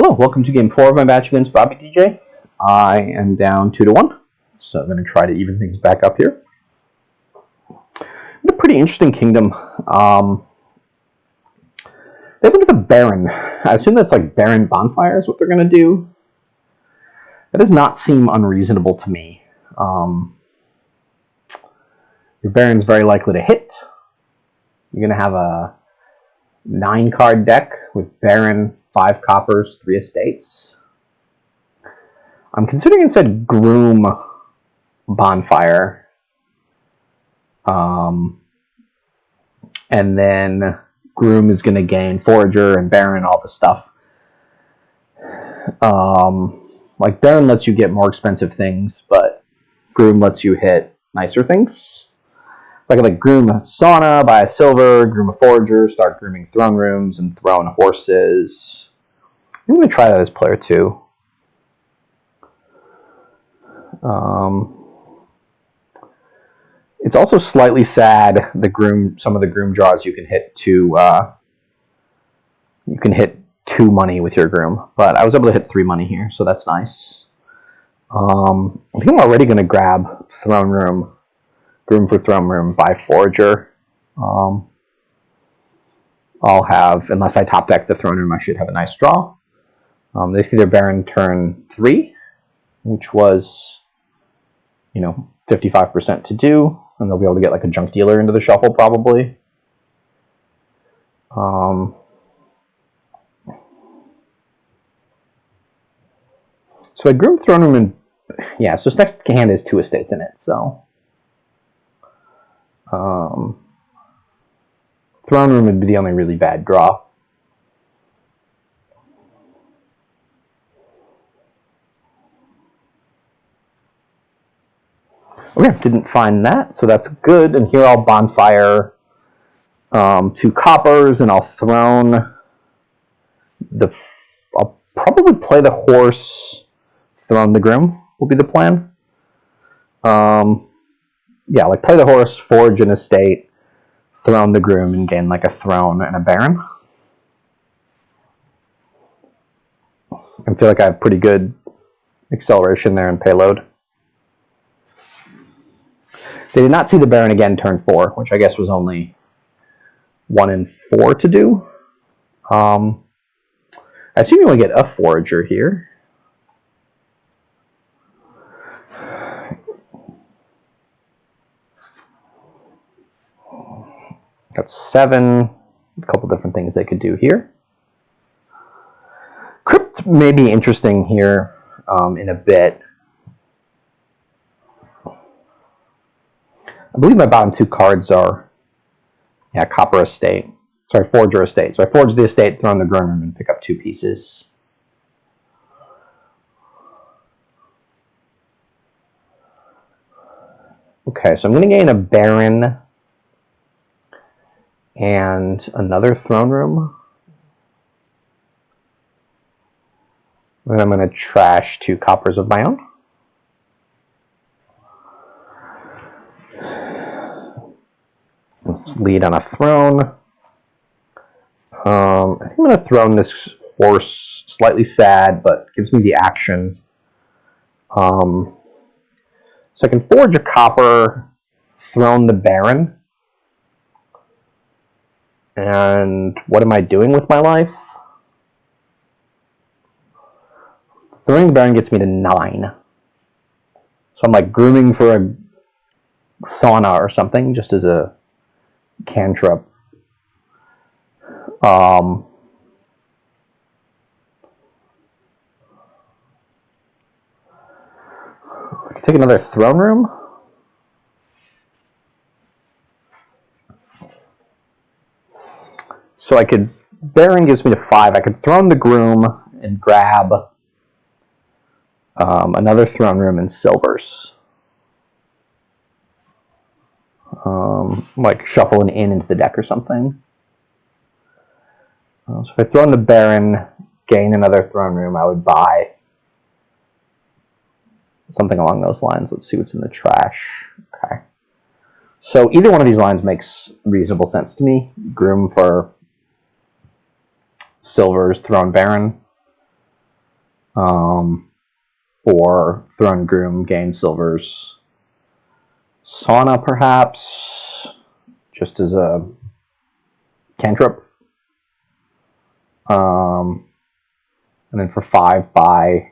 Hello, welcome to game 4 of my match against BobbyDJ. I am down 2-1, so I'm going to try to even things back up here. A pretty interesting kingdom. They went with a Baron. I assume that's like Baron Bonfire is what they're going to do. That does not seem unreasonable to me. Your Baron's very likely to hit. You're going to have a 9-card deck with Baron, 5 coppers, 3 estates. I'm considering instead Groom Bonfire. And then Groom is going to gain Forager and Baron, all the stuff. Like Baron lets you get more expensive things, but Groom lets you hit nicer things. I could like groom a Sauna, buy a silver, groom a Forager, start grooming throne rooms and throne horses. I'm going to try that as player 2. It's also slightly sad some of the groom draws you can hit 2 money with your groom, but I was able to hit 3 money here, so that's nice. I think I'm already going to grab throne room. Groom for throne room, buy Forager. I'll have, unless I top deck the throne room, I should have a nice draw. They see their Baron turn 3, which was, 55% to do, and they'll be able to get like a junk dealer into the shuffle probably. So I groom throne room and so this next hand has 2 estates in it, so. Throne room would be the only really bad draw. Okay, didn't find that, so that's good. And here I'll Bonfire 2 coppers, and I'll throne I'll probably play the horse, throne the groom will be the plan. Yeah, like play the horse, forge an estate, throne the groom, and gain like a throne and a Baron. I feel like I have pretty good acceleration there and payload. They did not see the Baron again turn 4, which I guess was only 1 and 4 to do. I assume you want to get a Forager here. That's 7. A couple different things they could do here. Crypt may be interesting here in a bit. I believe my bottom 2 cards are, Copper Estate. Sorry, Forager Estate. So I forge the estate, throw in the Groom room, and pick up 2 pieces. Okay, so I'm going to gain a Baron and another throne room. And I'm going to trash 2 coppers of my own. Let's lead on a throne. I think I'm going to throne this horse, slightly sad, but gives me the action. So I can forge a copper, throne the Baron. And what am I doing with my life? Throwing the Baron gets me to 9. So I'm like grooming for a Sauna or something, just as a cantrip. I can take another throne room. So I could, Baron gives me to 5. I could throne the groom and grab another throne room and silvers. Like shuffle an in into the deck or something. So if I throne the Baron, gain another throne room, I would buy something along those lines. Let's see what's in the trash. Okay. So either one of these lines makes reasonable sense to me. Groom for silvers, throne Baron. Or Throne Groom, gain silvers. Sauna, perhaps, just as a cantrip. And then for 5, buy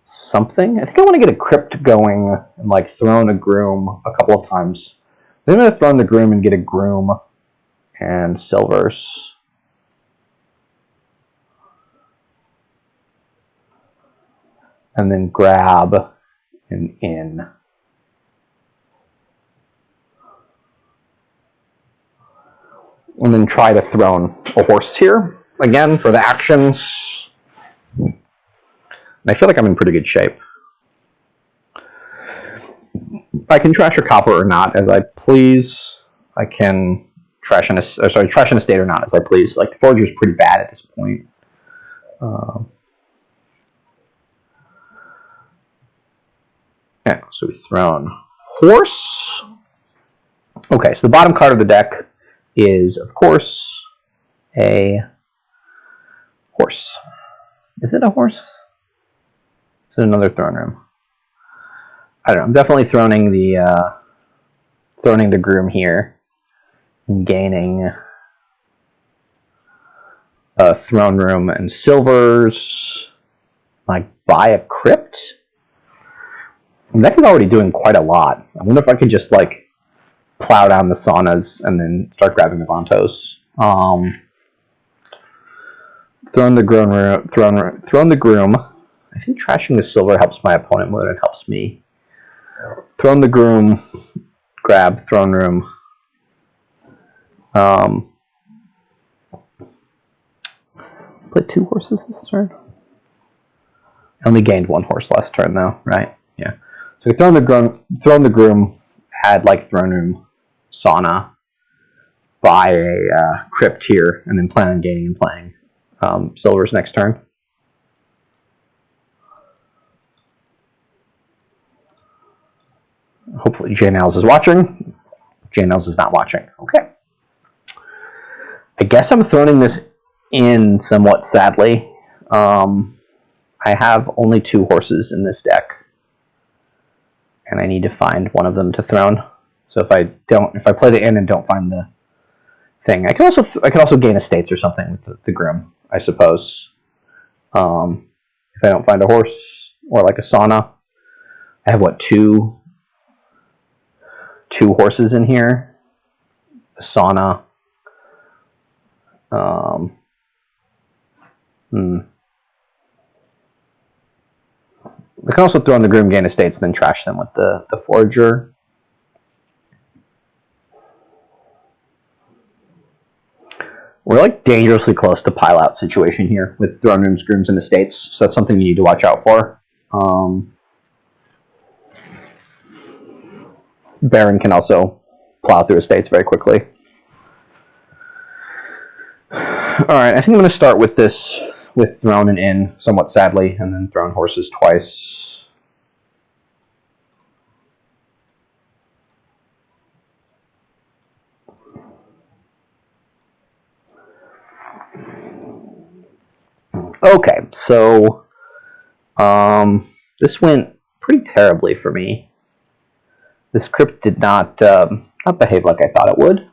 something. I think I want to get a Crypt going and like Throne a Groom a couple of times. Then I'm going to Throne the Groom and get a Groom and silvers. And then grab an inn. And then try to Throne a horse here, again, for the actions. And I feel like I'm in pretty good shape. I can trash a copper or not as I please. I can trash an estate or not as I please. Like, the Forager is pretty bad at this point. Yeah, so we Throne horse. Okay, so the bottom card of the deck is, of course, a horse. Is it a horse? Is it another throne room? I don't know. I'm definitely throning the Groom here and gaining a throne room and silvers. Like, buy a Crypt? The deck is already doing quite a lot. I wonder if I could just like plow down the Saunas and then start grabbing the Vontos. Throne the Groom. I think trashing the silver helps my opponent more than it helps me. Throne the Groom, grab Throne Room. Play 2 horses this turn. I only gained 1 horse last turn though, right? Yeah. So Throne the Groom, had like Throne Room, Sauna, buy a Crypt here, and then plan on gaining and playing silvers next turn. Hopefully J Nels is watching. J Nels is not watching. Okay. I guess I'm throwing this in somewhat sadly. I have only 2 horses in this deck, and I need to find one of them to throne. So if I play the inn and don't find the thing, I can also gain estates or something with the Groom, I suppose. If I don't find a horse or like a Sauna, I have what, two horses in here, a Sauna. I can also throw in the Groom, gain estates, then trash them with the Forager. We're like dangerously close to pile out situation here with throne rooms, Grooms, and estates, so that's something you need to watch out for. Baron can also plow through estates very quickly. Alright, I think I'm going to start with this, with Throne and Inn, somewhat sadly, and then Throne horses twice. Okay, so this went pretty terribly for me. This Crypt did not behave like I thought it would.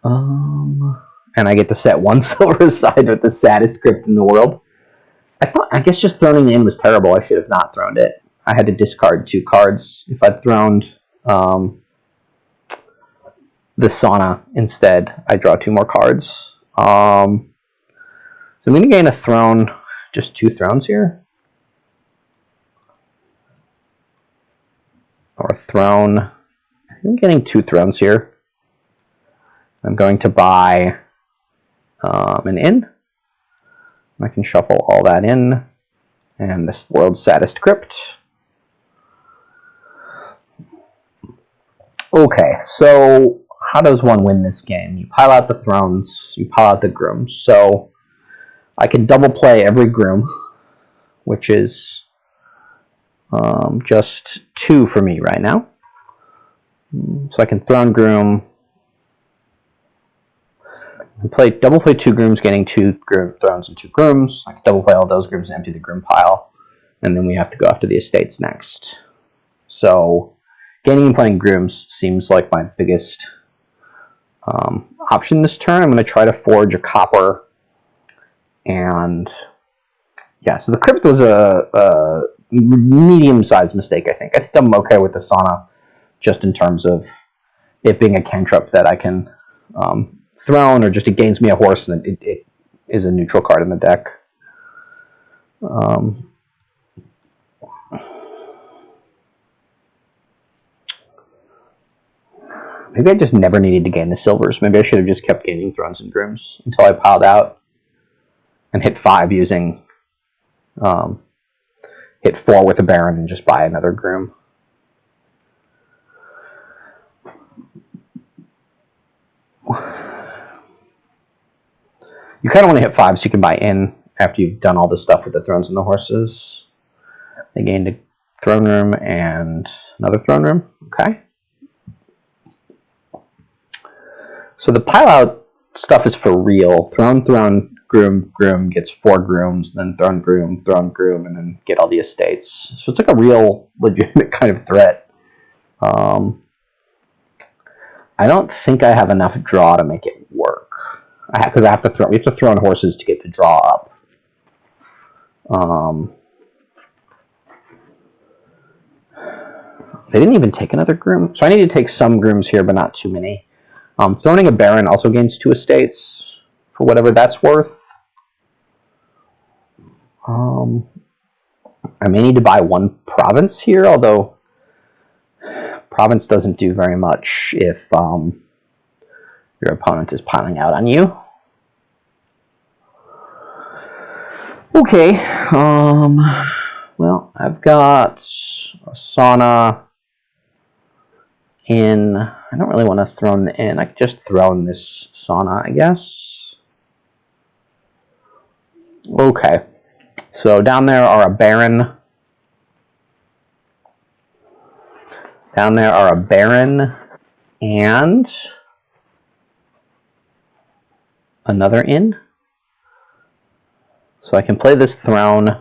And I get to set 1 silver aside with the saddest Crypt in the world. I guess just throwing the in was terrible. I should have not thrown it. I had to discard 2 cards. If I'd thrown the Sauna instead, I draw 2 more cards. So I'm going to gain a throne, just 2 thrones here. Or a throne. I'm getting 2 thrones here. I'm going to buy an inn. I can shuffle all that in. And this world's saddest Crypt. Okay, so how does one win this game? You pile out the thrones, you pile out the Grooms. So I can double play every Groom, which is just 2 for me right now. So I can Throne Groom, Double play 2 Grooms, gaining 2 Thrones and 2 Grooms. I can double play all those Grooms and empty the Groom pile. And then we have to go after the estates next. So, gaining and playing Grooms seems like my biggest option this turn. I'm going to try to forge a copper. And, yeah, so the Crypt was a medium-sized mistake, I think. I think I'm okay with the Sauna, just in terms of it being a cantrip that I can throne, or just it gains me a horse and it is a neutral card in the deck. Maybe I just never needed to gain the silvers. Maybe I should have just kept gaining Thrones and Grooms until I piled out and hit 5 using hit 4 with a Baron and just buy another Groom. You kind of want to hit 5 so you can buy in after you've done all the stuff with the Thrones and the horses. They gained a throne room and another throne room. Okay. So the pile out stuff is for real. Throne, Groom, Groom gets 4 Grooms, then Throne, Groom, and then get all the estates. So it's like a real legitimate kind of threat. I don't think I have enough draw to make it work. Because we have to throw in horses to get the draw up. They didn't even take another Groom. So I need to take some Grooms here, but not too many. Throwing a Baron also gains 2 estates, for whatever that's worth. I may need to buy 1 province here, although province doesn't do very much if your opponent is piling out on you. Okay, well, I've got a Sauna in. I don't really want to throne the inn. I could just throne this Sauna, I guess. Okay, so down there are a Baron. Down there are a Baron and another inn. So I can play this throne,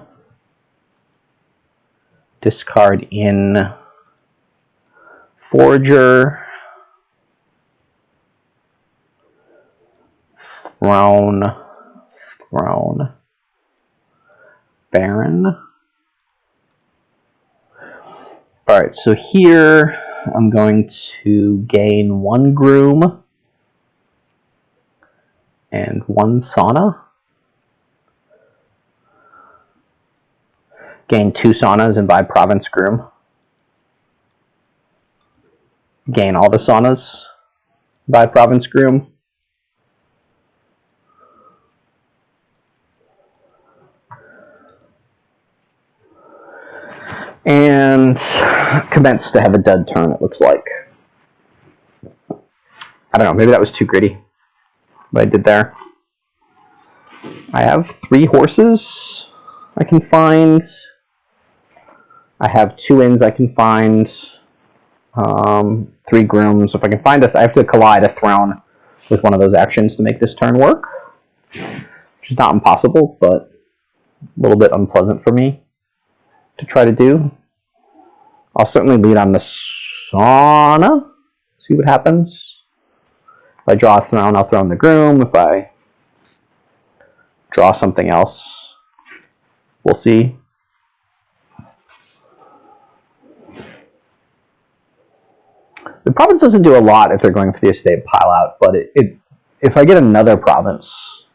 discard in Forager, throne, Baron. Alright, so here I'm going to gain 1 Groom and 1 Sauna. Gain 2 Saunas and buy Province Groom. Gain all the Saunas, buy Province Groom. And commence to have a dud turn, it looks like. I don't know, maybe that was too greedy, what I did there. I have 3 horses I can find. I have 2 inns I can find. 3 Grooms. If I can find I have to collide a throne with one of those actions to make this turn work. Which is not impossible, but a little bit unpleasant for me to try to do. I'll certainly lead on the Sauna. See what happens. If I draw a throne, I'll throw in the Groom. If I draw something else, we'll see. The province doesn't do a lot if they're going for the estate pile out, but if I get another province,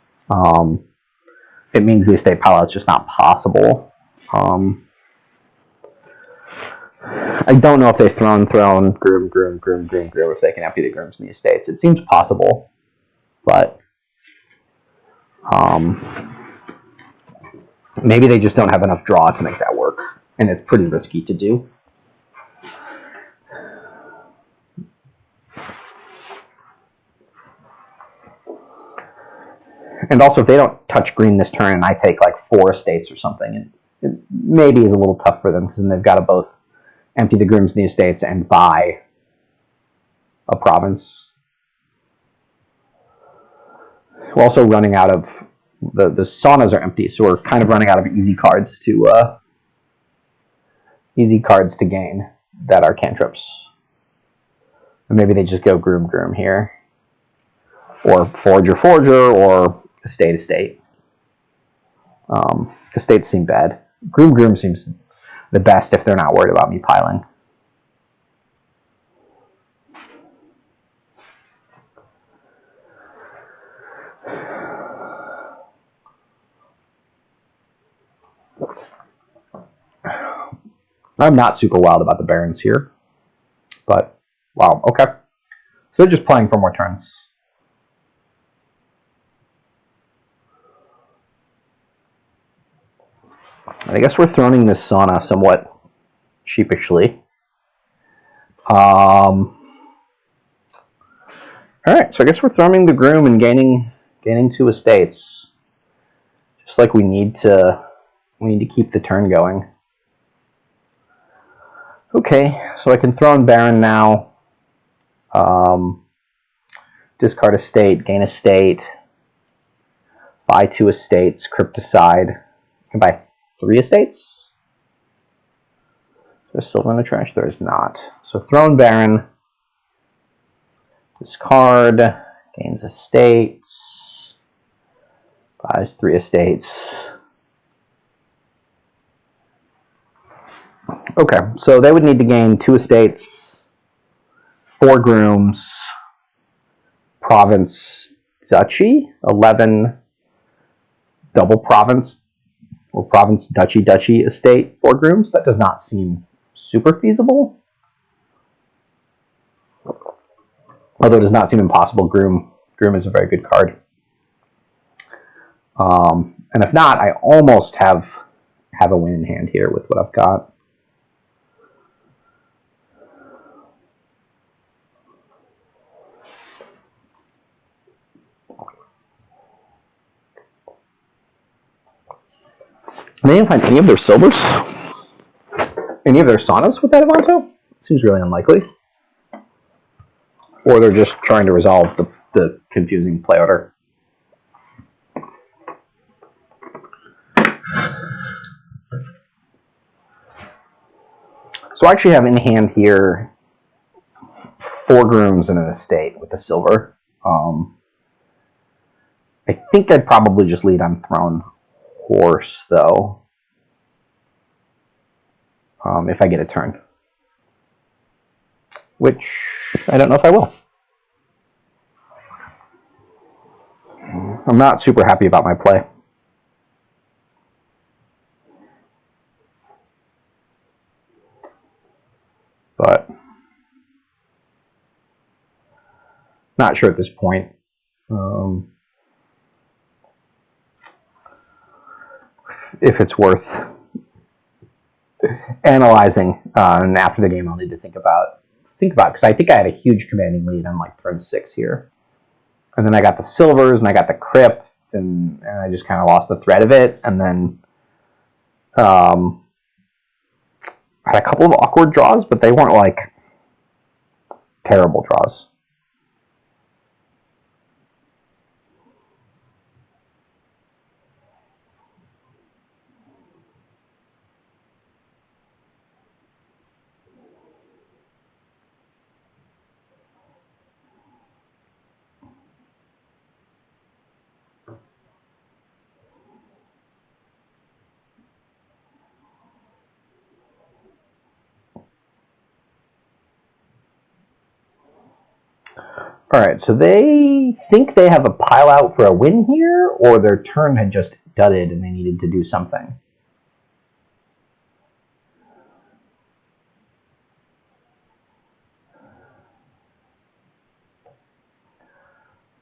it means the estate pile out's just not possible. I don't know if they throne, Groom, if they can empty the Grooms in the estates. It seems possible, but maybe they just don't have enough draw to make that work, and it's pretty risky to do. And also, if they don't touch green this turn and I take like 4 estates or something, it maybe is a little tough for them, because then they've got to both empty the Grooms in the estates and buy a province. We're also running out of the saunas are empty, so we're kind of running out of easy cards to gain that are cantrips. Or maybe they just go Groom here, or Forager, or Estate. Estates seem bad. Groom seems the best if they're not worried about me piling. I'm not super wild about the Barons here, but wow, okay. So they're just playing for more turns. I guess we're throwing this Sauna somewhat sheepishly. All right, so I guess we're throwing the Groom and gaining 2 estates. Just like we need to keep the turn going. Okay, so I can throw in Baron now. Discard estate, gain estate, buy 2 estates, Crypt aside. I can buy 3 estates. There's silver in the trash? There is not. So throw in Baron, discard, gains estates, buys 3 estates. Okay, so they would need to gain 2 estates, 4 Grooms, Province Duchy, 11 double Province, or Province Duchy estate, 4 Grooms. That does not seem super feasible. Although it does not seem impossible. Groom is a very good card. And if not, I almost have a win in hand here with what I've got. I didn't find any of their silvers, any of their saunas with that Avanto. Seems really unlikely. Or they're just trying to resolve the confusing play order. So I actually have in hand here 4 Grooms and an estate with the silver. I think I'd probably just lead on Throne Horse, though, if I get a turn. Which I don't know if I will. I'm not super happy about my play. But not sure at this point. If it's worth analyzing, and after the game I'll need to think about because I think I had a huge commanding lead on like turn 6 here, and then I got the silvers and I got the Crypt, and I just kind of lost the thread of it, and then I had a couple of awkward draws, but they weren't like terrible draws. All right, so they think they have a pile out for a win here, or their turn had just dudded and they needed to do something.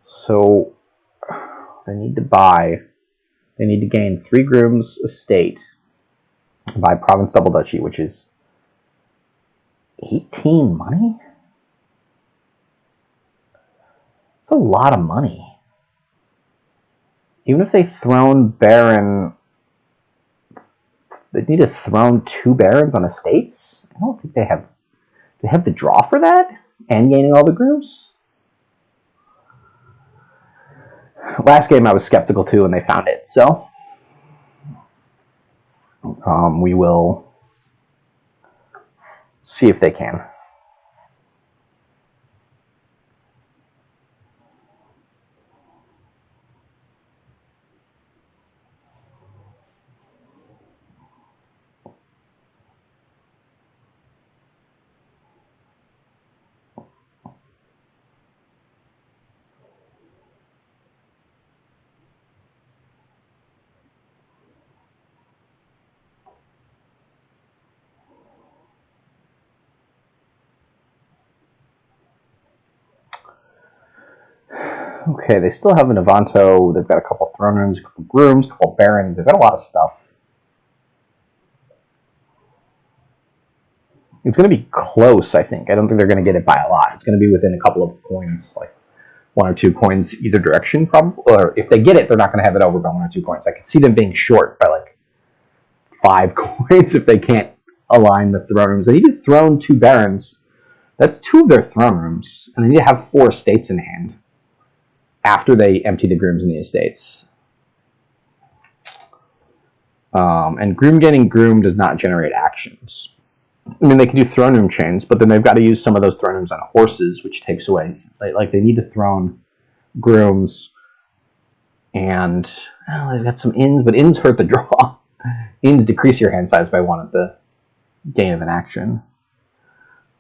So they need to gain 3 Grooms estate, buy Province Double Duchy, which is 18 money? It's a lot of money. Even if they throne Baron, they need to throne 2 Barons on estates? I don't think they have the draw for that? And gaining all the Grooms? Last game I was skeptical too, and they found it. So we will see if they can. Okay, they still have an Avanto. They've got a couple throne rooms, a couple grooms, a couple barons. They've got a lot of stuff. It's going to be close, I think. I don't think they're going to get it by a lot. It's going to be within a couple of coins, like 1 or 2 coins either direction, probably. Or if they get it, they're not going to have it over by 1 or 2 coins. I could see them being short by like 5 coins if they can't align the throne rooms. They need to throne 2 barons. That's 2 of their throne rooms. And they need to have 4 estates in hand after they empty the grooms and the estates. And Groom getting Groom does not generate actions. I mean, they can do throne room chains, but then they've got to use some of those throne rooms on horses, which takes away. Like they need to throne grooms, and they've got some inns, but inns hurt the draw. Inns decrease your hand size by 1 at the gain of an action.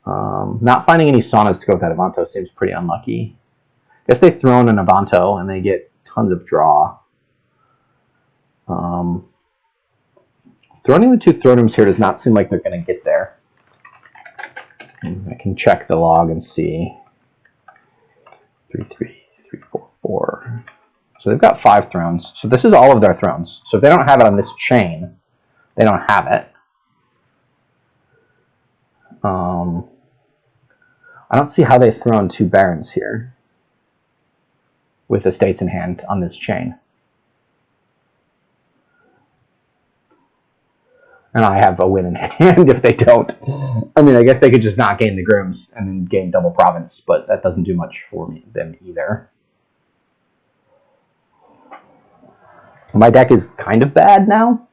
Not finding any saunas to go with that Avanto seems pretty unlucky. I guess they throne an Avanto and they get tons of draw. Throning the 2 throne rooms here does not seem like they're going to get there. I can check the log and see. 3, 3, 3, 4, 4. So they've got 5 thrones. So this is all of their thrones. So if they don't have it on this chain, they don't have it. I don't see how they throne 2 barons here with estates in hand on this chain. And I have a win in hand if they don't. I mean, I guess they could just not gain the grooms and then gain double province, but that doesn't do much for them either. My deck is kind of bad now.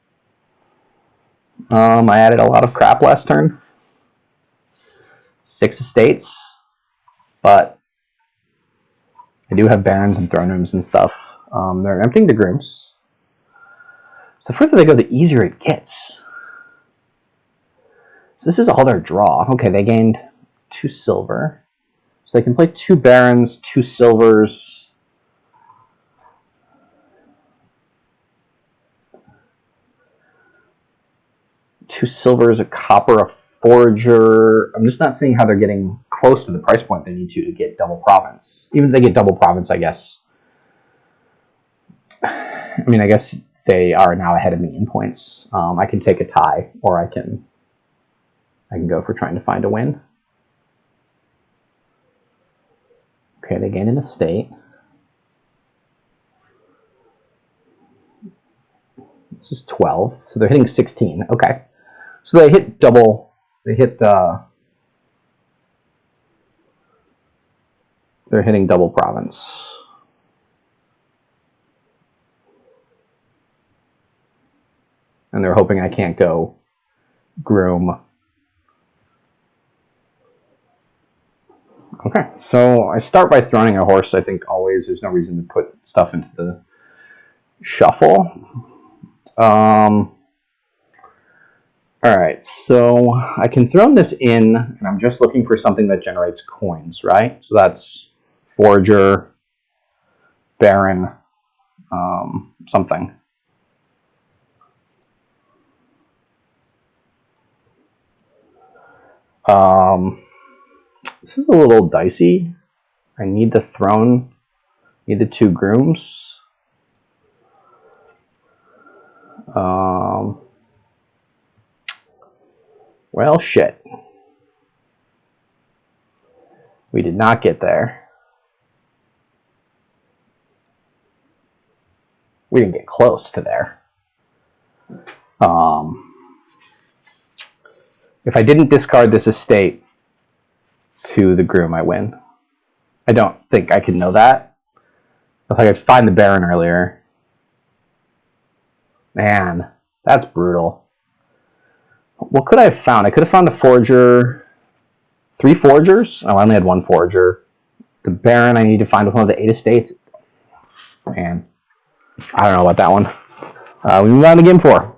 I added a lot of crap last turn. 6 estates, but I do have barons and throne rooms and stuff. They're emptying the grooms. So the further they go, the easier it gets. So this is all their draw. Okay, they gained 2 silver. So they can play 2 barons, 2 silvers. Two silvers, a copper, a forager. I'm just not seeing how they're getting close to the price point they need to get double province. Even if they get double province, I guess. I mean, I guess they are now ahead of me in points. I can take a tie, or I can go for trying to find a win. Okay, they gain an estate. This is 12, so they're hitting 16. Okay, so they hit double. They hit they're hitting double province. And they're hoping I can't go Groom. Okay, so I start by throning a horse. I think always there's no reason to put stuff into the shuffle. All right, so I can throw this in, and I'm just looking for something that generates coins, right? So that's Forager, Baron, something. This is a little dicey. I need the throne, need the 2 grooms. Well, shit. We did not get there. We didn't get close to there. If I didn't discard this estate to the Groom, I win. I don't think I can know that. If I could find the Baron earlier. Man, that's brutal. What could I have found? I could have found a Forager. 3 Foragers? Oh, I only had 1 Forager. The Baron I need to find with one of the 8 estates. Man, I don't know about that one. We move on to game 4.